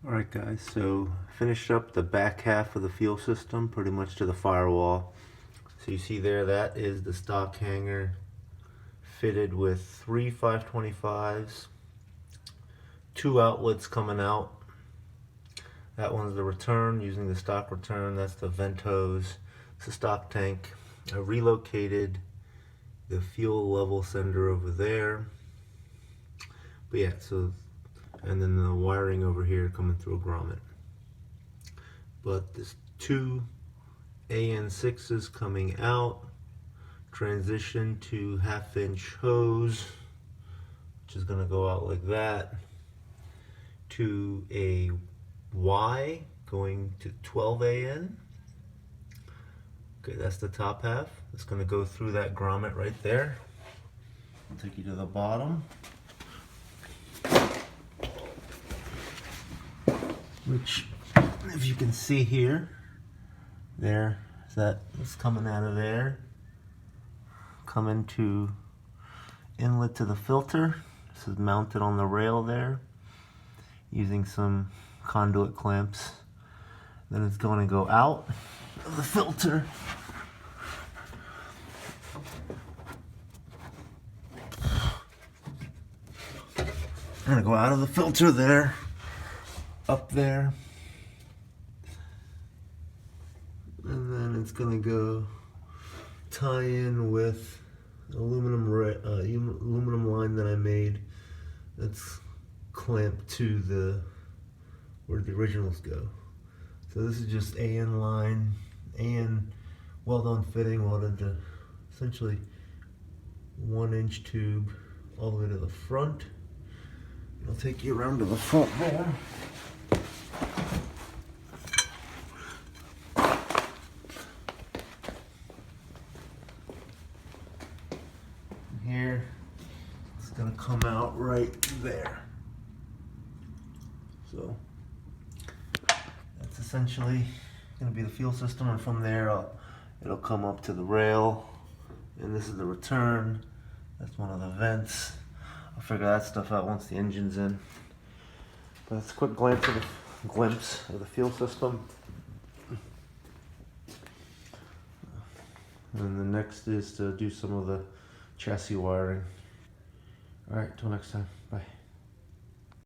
Alright guys, so finished up the back half of the fuel system pretty much to the firewall. So you see there, that is the stock hanger fitted with 3 525s, 2 outlets coming out. That one's the return, using the stock return. That's the vent hose. It's a stock tank. I relocated the fuel level sender over there. But yeah, so, and then the wiring over here coming through a grommet. But there's 2 AN6s coming out. Transition to 1/2-inch hose, which is going to go out like that, to a Y going to 12 AN. Okay, that's the top half. It's going to go through that grommet right there. I'll take you to the bottom, which, if you can see here, that's coming out of there, coming to inlet to the filter. This is mounted on the rail there using some conduit clamps. Then it's going to go out of the filter there, up there, and then it's going to go tie in with aluminum line that I made that's clamped to where the originals go. So this is just AN line, AN weld-on fitting welded to essentially 1-inch tube all the way to the front. I'll take you around to the front there. Here, it's going to come out right there. So that's essentially going to be the fuel system, and from there it'll come up to the rail, and this is the return. That's one of the vents. I'll figure that stuff out once the engine's in. But it's a quick glimpse of the fuel system. And the next is to do some of the chassis wiring. Alright, till next time.